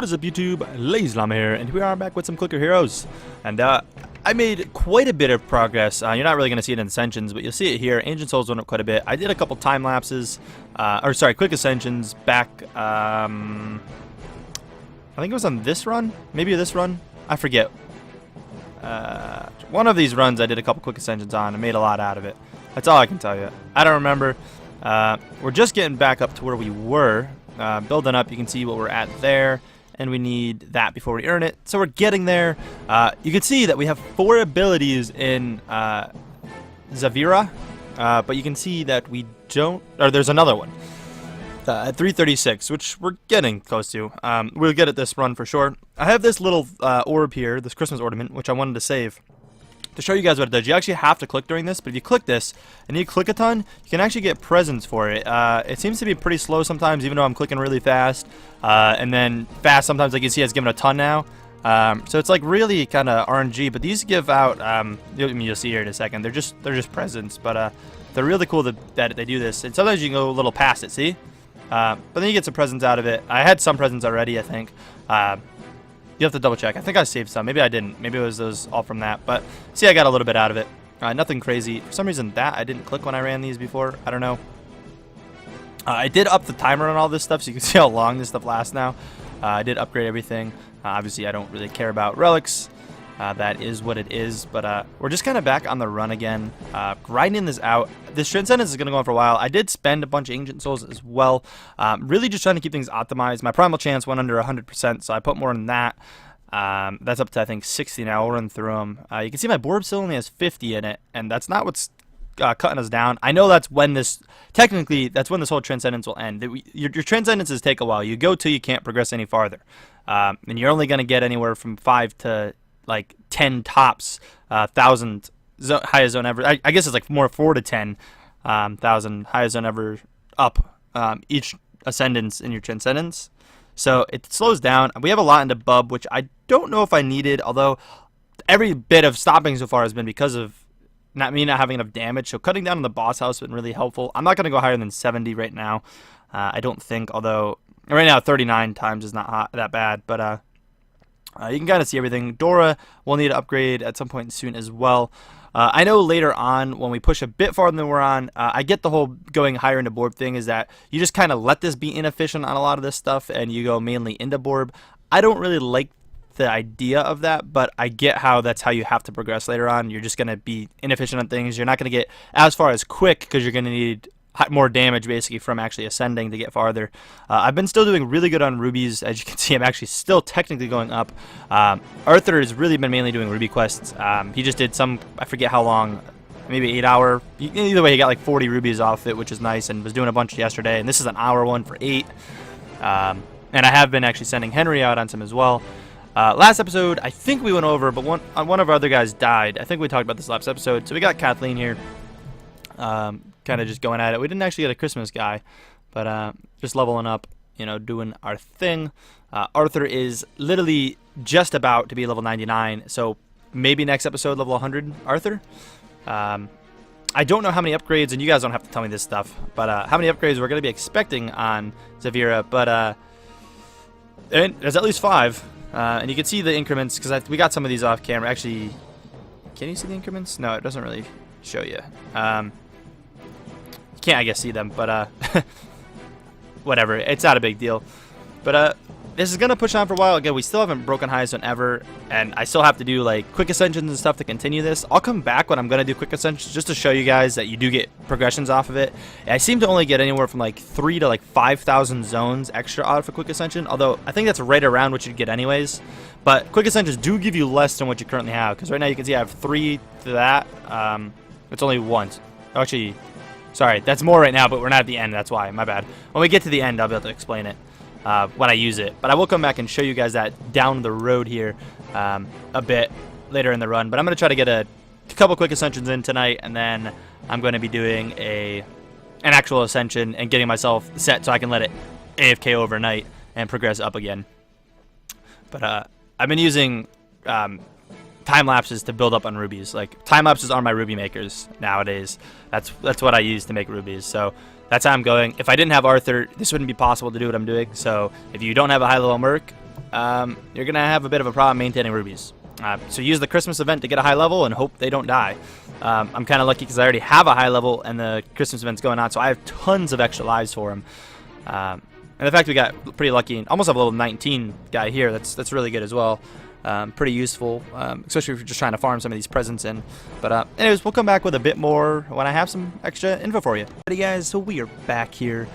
What is up, YouTube? LazeeLlama here, and we are back with some Clicker Heroes. And I made quite a bit of progress. You're not really going to see it in Ascensions, but you'll see it here. Ancient Souls went up quite a bit. I did a couple time lapses, quick Ascensions back. I think it was on this run, maybe this run. I forget. One of these runs I did a couple quick Ascensions on and made a lot out of it. That's all I can tell you. I don't remember. We're just getting back up to where we were. Building up, you can see what we're at there, and we need that before we earn it. So we're getting there. You can see that we have 4 abilities in Xavira, but you can see that we don't, or there's another one at 336, which we're getting close to. We'll get at this run for sure. I have this little orb here, this Christmas ornament, which I wanted to save to show you guys what it does. You actually have to click during this, but if you click this and you click a ton, you can actually get presents for it. It seems to be pretty slow sometimes, even though I'm clicking really fast, and then fast sometimes. Like you see, it's giving a ton now. So it's like really kind of RNG. But these give out. You'll see here in a second. They're just presents, but they're really cool that they do this. And sometimes you can go a little past it. See, but then you get some presents out of it. I had some presents already, I think. You have to double check. I think I saved some. Maybe I didn't. Maybe it was those all from that. But see, I got a little bit out of it. Nothing crazy. For some reason, that I didn't click when I ran these before. I don't know. I did up the timer on all this stuff, so you can see how long this stuff lasts now. I did upgrade everything. Obviously, I don't really care about relics. That is what it is. But we're just kind of back on the run again. Grinding this out. This Transcendence is going to go on for a while. I did spend a bunch of Ancient Souls as well. Really just trying to keep things optimized. My Primal Chance went under 100%, so I put more in that. That's up to, I think, 60 now. We'll run through them. You can see my board still only has 50 in it, and that's not what's cutting us down. I know that's when this, technically, that's when this whole Transcendence will end. Your Transcendences take a while. You go till you can't progress any farther. And you're only going to get anywhere from 5 to, like, 10 tops, 1,000 highest zone ever. I guess it's like more 4 to 10 thousand highest zone ever up each ascendance in your Transcendence. So it slows down. We have a lot into Bub, which I don't know if I needed, although every bit of stopping so far has been because of not having enough damage. So cutting down on the boss house has been really helpful. I'm not going to go higher than 70 right now. I don't think, although right now 39 times is not that bad, but you can kind of see everything. Dora will need to upgrade at some point soon as well. I know later on when we push a bit farther than we're on, I get the whole going higher into Borb thing is that you just kind of let this be inefficient on a lot of this stuff and you go mainly into Borb. I don't really like the idea of that, but I get how that's how you have to progress later on. You're just going to be inefficient on things. You're not going to get as far as quick because you're going to need more damage basically from actually ascending to get farther. I've been still doing really good on rubies. As you can see, I'm actually still technically going up. Arthur has really been mainly doing ruby quests. He just did some, I forget how long, maybe 8 hour. Either way, he got like 40 rubies off it, which is nice, and was doing a bunch yesterday. And this is an hour one for 8. And I have been actually sending Henry out on some as well. Last episode, I think we went over, but one of our other guys died. I think we talked about this last episode. So we got Kathleen here. Kind of just going at it. We didn't actually get a Christmas guy, but just leveling up, you know, doing our thing. Arthur is literally just about to be level 99, so maybe next episode level 100 Arthur. I don't know how many upgrades, and you guys don't have to tell me this stuff, but how many upgrades we're going to be expecting on Xavira, but there's at least 5, and you can see the increments, because we got some of these off camera. Actually, can you see the increments? No, it doesn't really show you. Can't, I guess, see them, but whatever, it's not a big deal. But this is gonna push on for a while. Again, we still haven't broken highest zone ever, and I still have to do like quick ascensions and stuff to continue this. I'll come back when I'm gonna do quick ascensions just to show you guys that you do get progressions off of it. I seem to only get anywhere from like 3 to like 5,000 zones extra out of a quick ascension, although I think that's right around what you'd get anyways. But quick ascensions do give you less than what you currently have, because right now you can see I have 3 to that. It's only once. Actually, sorry, that's more right now, but we're not at the end. That's why. My bad. When we get to the end, I'll be able to explain it when I use it. But I will come back and show you guys that down the road here a bit later in the run. But I'm going to try to get a couple quick ascensions in tonight, and then I'm going to be doing an actual ascension and getting myself set so I can let it AFK overnight and progress up again. But I've been using time lapses to build up on rubies. Like, time lapses are my ruby makers nowadays. That's what I use to make rubies. So that's how I'm going. If I didn't have Arthur, this wouldn't be possible to do what I'm doing. So if you don't have a high level merc, you're going to have a bit of a problem maintaining rubies. So use the Christmas event to get a high level and hope they don't die. I'm kind of lucky because I already have a high level and the Christmas event's going on, so I have tons of extra lives for him. And the fact we got pretty lucky and almost have a level 19 guy here, that's really good as well. Pretty useful, especially if you're just trying to farm some of these presents in. But anyways, we'll come back with a bit more when I have some extra info for you. Alrighty guys, so we are back here.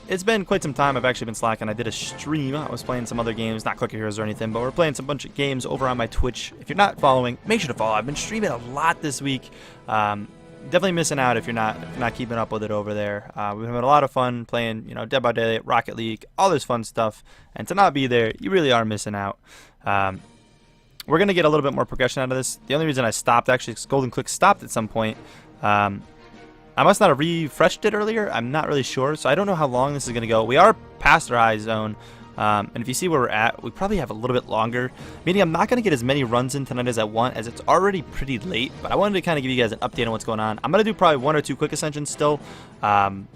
It's been quite some time. I've actually been slacking. I did a stream. I was playing some other games, not Clicker Heroes or anything, but we're playing some bunch of games over on my Twitch. If you're not following, make sure to follow. I've been streaming a lot this week. Definitely missing out if you're not keeping up with it over there. We've had a lot of fun playing, Dead by Daylight, Rocket League, all this fun stuff. And to not be there, you really are missing out. We're gonna get a little bit more progression out of this. The only reason I stopped actually is Golden Click stopped at some point. I must not have refreshed it earlier. I'm not really sure, so I don't know how long this is going to go. We are past our high zone, and if you see where we're at, we probably have a little bit longer, meaning I'm not going to get as many runs in tonight as I want, as it's already pretty late, but I wanted to kind of give you guys an update on what's going on. I'm going to do probably 1 or 2 quick ascensions still,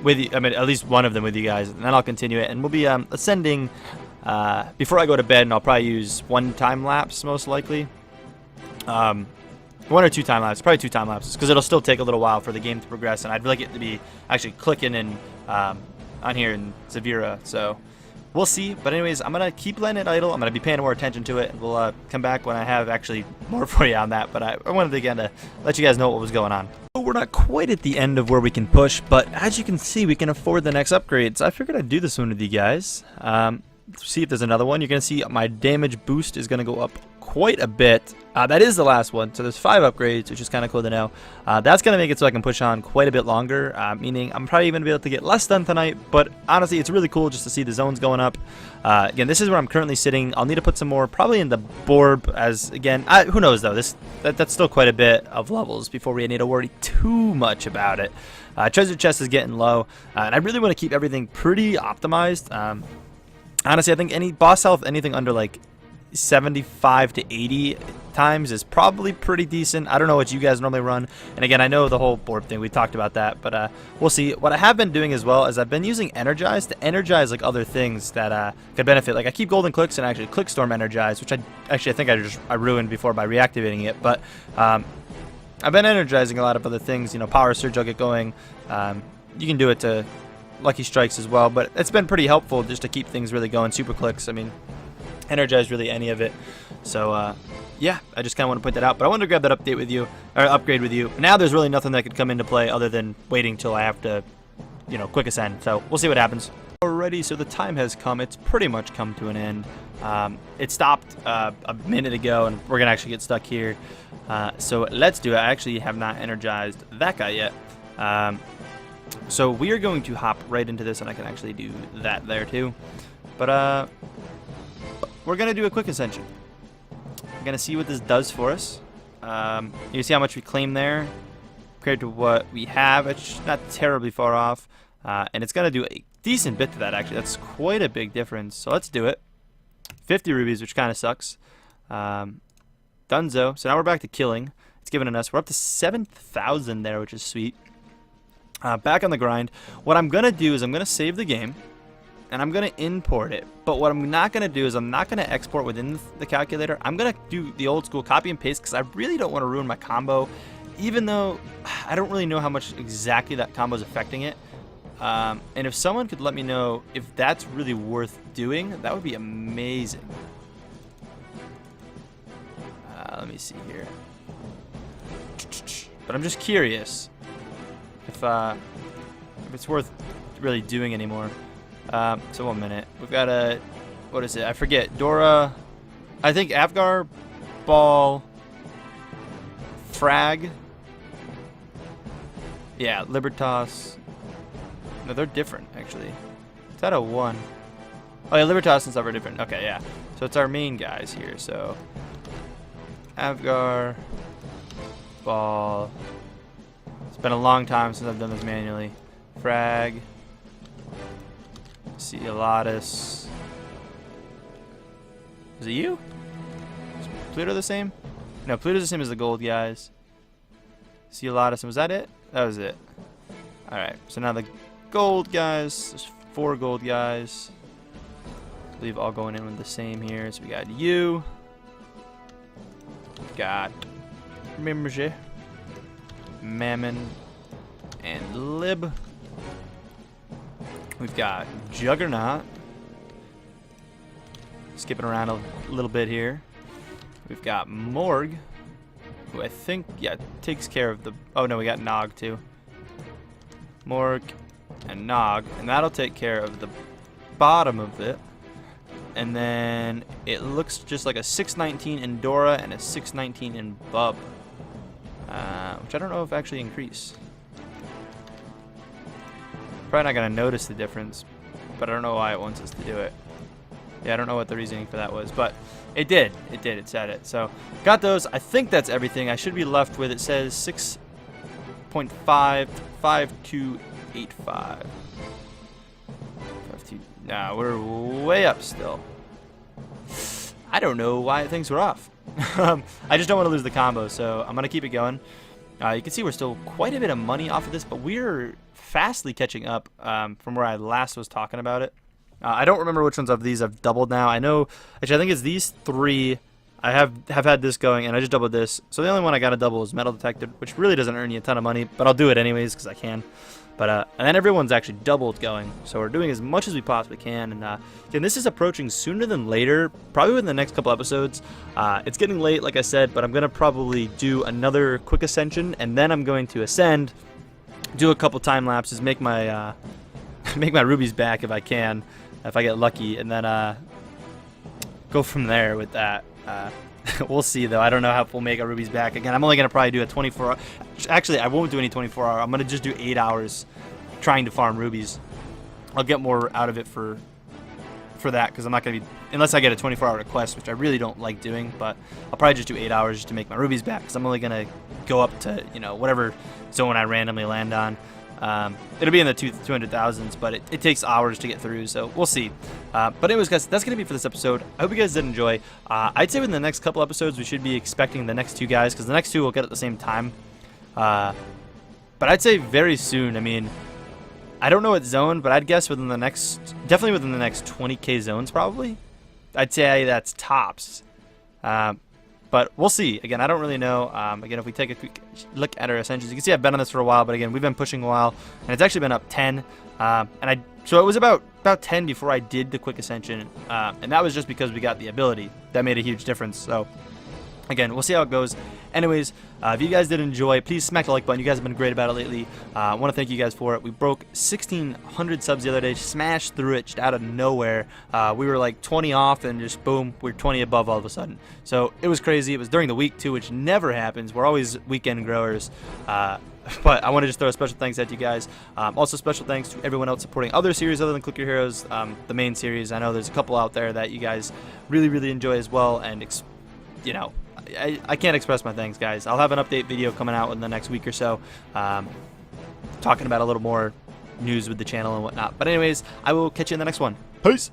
with you, I mean, at least one of them with you guys, and then I'll continue it, and we'll be ascending before I go to bed, and I'll probably use 1 time lapse, most likely. 1 or 2 time lapses, probably 2 time lapses, because it'll still take a little while for the game to progress, and I'd like it to be actually clicking in on here in Xavira, so we'll see. But anyways, I'm gonna keep letting it idle. I'm gonna be paying more attention to it, and we'll come back when I have actually more for you on that. But I wanted again to let you guys know what was going on. We're not quite at the end of where we can push, but as you can see, we can afford the next upgrade. So I figured I'd do this one with you guys. See if there's another one. You're gonna see my damage boost is gonna go up quite a bit. That is the last one, so there's 5 upgrades, which is kind of cool to know. That's going to make it so I can push on quite a bit longer, meaning I'm probably even going to be able to get less done tonight, but honestly, it's really cool just to see the zones going up. Again, this is where I'm currently sitting. I'll need to put some more, probably in the Borb, as, again, who knows, though. That's still quite a bit of levels before we need to worry too much about it. Treasure chest is getting low, and I really want to keep everything pretty optimized. Honestly, I think any boss health, anything under, like, 75 to 80 times is probably pretty decent. I don't know what you guys normally run, and again, I know the whole board thing, we talked about that, but we'll see. What I have been doing as well is I've been using Energize to energize like other things that could benefit. Like I keep Golden Clicks and actually Clickstorm Energize, which I think I ruined before by reactivating it, but I've been energizing a lot of other things. Power Surge I'll get going. You can do it to Lucky Strikes as well, but it's been pretty helpful just to keep things really going. Super Clicks, I mean, energize really any of it. So yeah, I just kind of want to point that out, but I wanted to grab that update with you, or upgrade with you. Now there's really nothing that could come into play other than waiting till I have to quick ascend, so we'll see what happens. Alrighty, so the time has come. It's pretty much come to an end. It stopped a minute ago, and we're gonna actually get stuck here, so let's do it. I actually have not energized that guy yet, so we are going to hop right into this, and I can actually do that there too, but we're going to do a quick ascension. We're going to see what this does for us. You see how much we claim there compared to what we have. It's not terribly far off. And it's going to do a decent bit to that, actually. That's quite a big difference. So let's do it. 50 rubies, which kind of sucks. Dunzo. So now we're back to killing. It's giving us. We're up to 7,000 there, which is sweet. Back on the grind. What I'm going to do is I'm going to save the game, and I'm going to import it. But what I'm not going to do is I'm not going to export within the calculator. I'm going to do the old school copy and paste because I really don't want to ruin my combo, even though I don't really know how much exactly that combo is affecting it. And if someone could let me know if that's really worth doing, that would be amazing. Let me see here. But I'm just curious if it's worth really doing anymore. So 1 minute. We've got a, what is it? I forget. Dora, I think Avgar, Ball, Frag. Yeah, Libertas. No, they're different, actually. Is that a 1? Oh, yeah, Libertas and stuff are different. Okay, yeah. So it's our main guys here. So Avgar, Ball. It's been a long time since I've done this manually. Frag. Cielatus. Is it you? Is Pluto the same? No, Pluto's the same as the gold guys. Cielatus. Was that it? That was it. Alright, so now the gold guys. There's 4 gold guys. I believe all going in with the same here. So we got you. Got Mimje, Mammon, and Lib. We've got Juggernaut. Skipping around a little bit here. We've got Morg, who I think, yeah, takes care of the... Oh, no, we got Nog, too. Morg and Nog, and that'll take care of the bottom of it. And then it looks just like a 619 in Dora and a 619 in Bub, which I don't know if actually increase. Probably not going to notice the difference, but I don't know why it wants us to do it. Yeah, I don't know what the reasoning for that was, but it did. It did. It said it. So got those. I think that's everything. I should be left with, it says 6.55285. Nah, we're way up still. I don't know why things were off. I just don't want to lose the combo, so I'm going to keep it going. You can see we're still quite a bit of money off of this, but we're fastly catching up from where I last was talking about it. I don't remember which ones of these I've doubled now. I know, actually, I think it's these three. I have had this going, and I just doubled this. So the only one I got to double is Metal Detected, which really doesn't earn you a ton of money, but I'll do it anyways because I can. But and then everyone's actually doubled going, so we're doing as much as we possibly can. And again, this is approaching sooner than later, probably within the next couple episodes. It's getting late, like I said, but I'm gonna probably do another quick ascension, and then I'm going to ascend, do a couple time lapses, make my make my rubies back if I can, if I get lucky, and then go from there with that. We'll see, though. I don't know how we'll make our rubies back. Again, I'm only going to probably do a 24-hour. Actually, I won't do any 24-hour. I'm going to just do 8 hours trying to farm rubies. I'll get more out of it for that, because I'm not going to be... Unless I get a 24-hour request, which I really don't like doing, but I'll probably just do 8 hours just to make my rubies back, because I'm only going to go up to, you know, whatever zone I randomly land on. It'll be in the 200,000s, but it takes hours to get through, so we'll see. But anyways, guys, that's going to be for this episode. I hope you guys did enjoy. I'd say within the next couple episodes, we should be expecting the next two guys, because the next two we'll get at the same time. But I'd say very soon. I mean, I don't know what zone, but I'd guess within the next, definitely within the next 20k zones, probably. I'd say that's tops. But we'll see. Again, I don't really know. Again, if we take a quick look at our ascensions, you can see I've been on this for a while, but again, we've been pushing a while, and it's actually been up 10. So it was about 10 before I did the quick ascension, and that was just because we got the ability. That made a huge difference. So again, we'll see how it goes. Anyways, if you guys did enjoy, please smack the like button. You guys have been great about it lately. I want to thank you guys for it. We broke 1,600 subs the other day, smashed through it just out of nowhere. We were like 20 off, and just boom, we're 20 above all of a sudden. So it was crazy. It was during the week too, which never happens. We're always weekend growers. But I want to just throw a special thanks out to you guys. Also, special thanks to everyone else supporting other series other than Click Your Heroes, the main series. I know there's a couple out there that you guys really, really enjoy as well, and you know, I can't express my thanks, guys. I'll have an update video coming out in the next week or so, talking about a little more news with the channel and whatnot. But anyways, I will catch you in the next one. Peace!